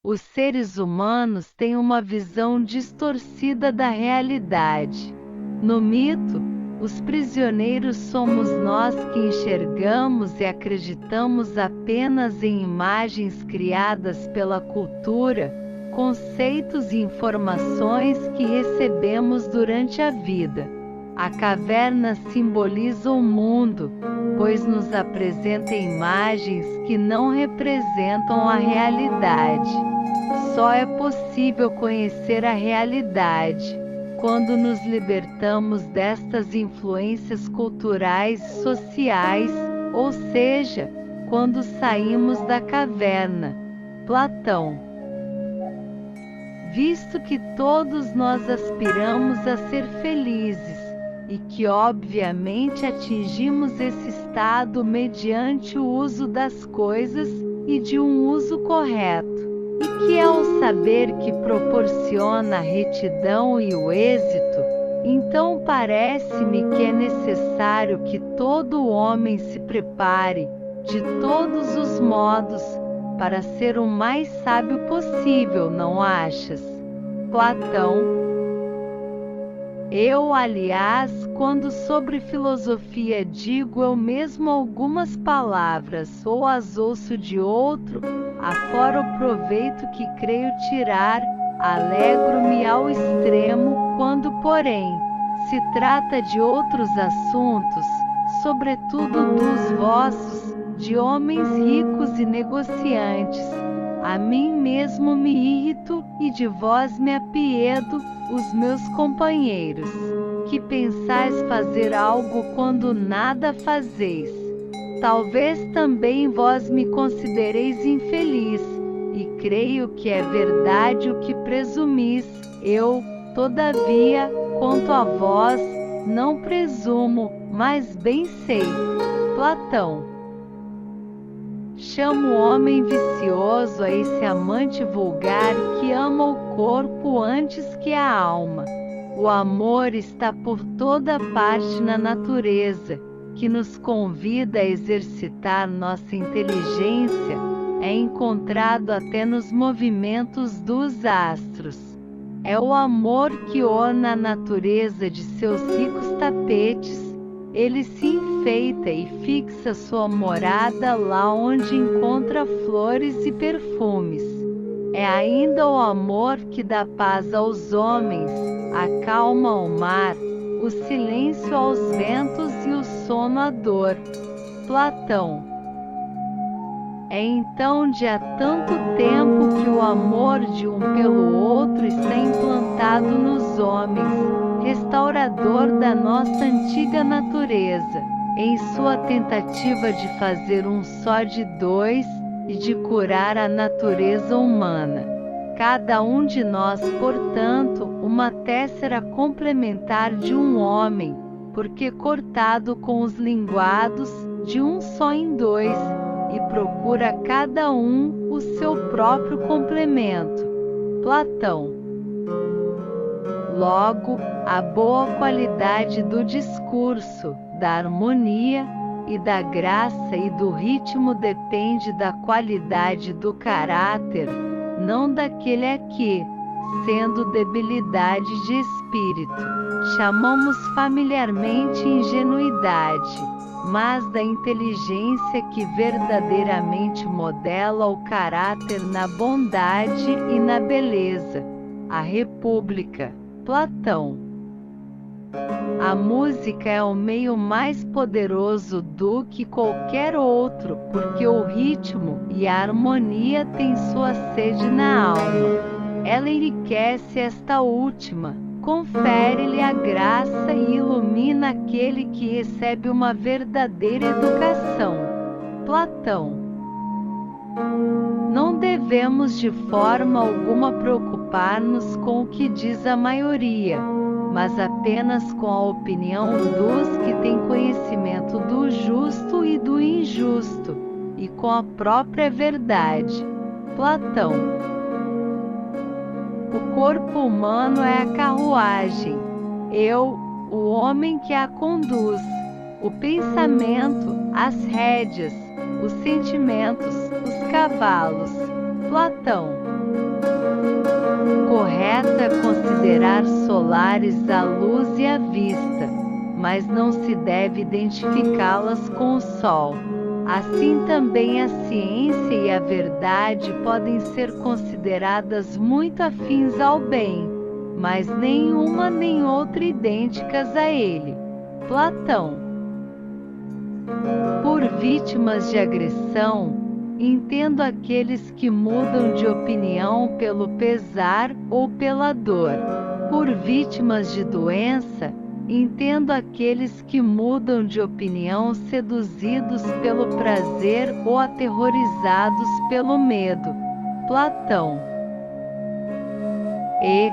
Os seres humanos têm uma visão distorcida da realidade. No mito, os prisioneiros somos nós que enxergamos e acreditamos apenas em imagens criadas pela cultura, conceitos e informações que recebemos durante a vida. A caverna simboliza o mundo, pois nos apresenta imagens que não representam a realidade. Só é possível conhecer a realidade quando nos libertamos destas influências culturais e sociais, ou seja, quando saímos da caverna. Platão. Visto que todos nós aspiramos a ser felizes, e que obviamente atingimos esse estado mediante o uso das coisas e de um uso correto, e que é o saber que proporciona a retidão e o êxito, então parece-me que é necessário que todo homem se prepare, de todos os modos, para ser o mais sábio possível, não achas? Platão. Eu, aliás, quando sobre filosofia digo eu mesmo algumas palavras ou as ouço de outro, afora o proveito que creio tirar, alegro-me ao extremo, quando, porém, se trata de outros assuntos, sobretudo dos vossos, de homens ricos e negociantes, a mim mesmo me irrito e de vós me apiedo, os meus companheiros, que pensais fazer algo quando nada fazeis. Talvez também vós me considereis infeliz, e creio que é verdade o que presumis. Eu, todavia, quanto a vós, não presumo, mas bem sei. Platão. Chama o homem vicioso a esse amante vulgar que ama o corpo antes que a alma. O amor está por toda parte na natureza, que nos convida a exercitar nossa inteligência, é encontrado até nos movimentos dos astros. É o amor que orna a natureza de seus ricos tapetes. Ele se enfeita e fixa sua morada lá onde encontra flores e perfumes. É ainda o amor que dá paz aos homens, acalma o mar, o silêncio aos ventos e o sono à dor. Platão. É então de há tanto tempo que o amor de um pelo outro está implantado nos homens, restaurador da nossa antiga natureza, em sua tentativa de fazer um só de dois, e de curar a natureza humana. Cada um de nós, portanto, uma tessera complementar de um homem, porque cortado com os linguados, de um só em dois, e procura cada um o seu próprio complemento. Platão. Logo, a boa qualidade do discurso, da harmonia e da graça e do ritmo depende da qualidade do caráter, não daquele a que, sendo debilidade de espírito, chamamos familiarmente ingenuidade, mas da inteligência que verdadeiramente modela o caráter na bondade e na beleza. A República. Platão. A música é o meio mais poderoso do que qualquer outro, porque o ritmo e a harmonia têm sua sede na alma. Ela enriquece esta última, confere-lhe a graça e ilumina aquele que recebe uma verdadeira educação. Platão. Não devemos de forma alguma preocupar-nos com o que diz a maioria, mas apenas com a opinião dos que têm conhecimento do justo e do injusto, e com a própria verdade. Platão. O corpo humano é a carruagem, eu, o homem que a conduz, o pensamento, as rédeas, os sentimentos, os cavalos. Platão. considerar solares a luz e a vista, mas não se deve identificá-las com o Sol. Assim também a ciência e a verdade podem ser consideradas muito afins ao bem, mas nenhuma nem outra idênticas a ele. Platão. Por vítimas de agressão, entendo aqueles que mudam de opinião pelo pesar ou pela dor. Por vítimas de doença, entendo aqueles que mudam de opinião seduzidos pelo prazer ou aterrorizados pelo medo. Platão. E,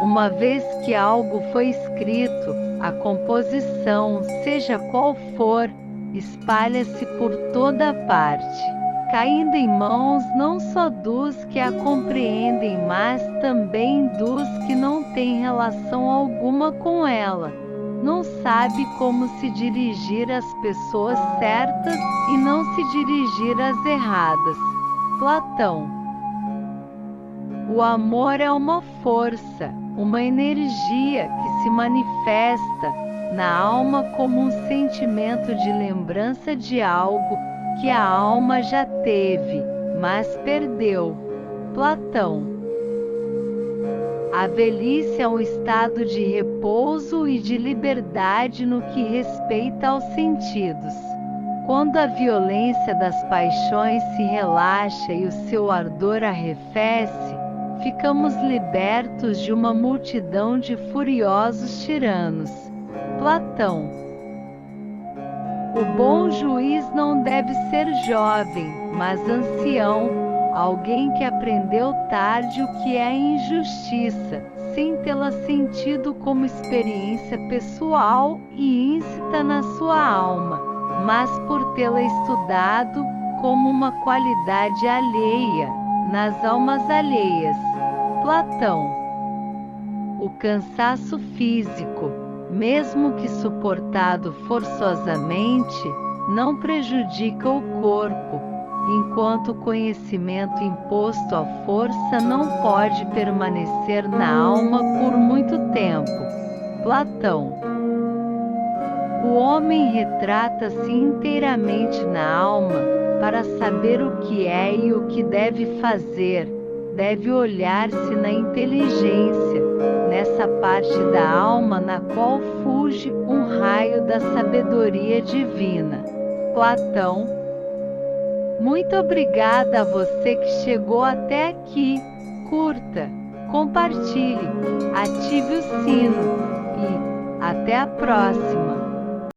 uma vez que algo foi escrito, a composição, seja qual for, espalha-se por toda parte, caindo em mãos não só dos que a compreendem, mas também dos que não têm relação alguma com ela. Não sabe como se dirigir às pessoas certas e não se dirigir às erradas. Platão. O amor é uma força, uma energia que se manifesta na alma como um sentimento de lembrança de algo que a alma já teve, mas perdeu. Platão. A velhice é um estado de repouso e de liberdade no que respeita aos sentidos. Quando a violência das paixões se relaxa e o seu ardor arrefece, ficamos libertos de uma multidão de furiosos tiranos. Platão. O bom juiz não deve ser jovem, mas ancião, alguém que aprendeu tarde o que é injustiça, sem tê-la sentido como experiência pessoal e íncita na sua alma, mas por tê-la estudado como uma qualidade alheia, nas almas alheias. Platão. O cansaço físico, mesmo que suportado forçosamente, não prejudica o corpo, enquanto o conhecimento imposto à força não pode permanecer na alma por muito tempo. Platão. O homem retrata-se inteiramente na alma, para saber o que é e o que deve fazer, deve olhar-se na inteligência, nessa parte da alma na qual fulge um raio da sabedoria divina. Platão. Muito obrigada a você que chegou até aqui. Curta, compartilhe, ative o sino e até a próxima!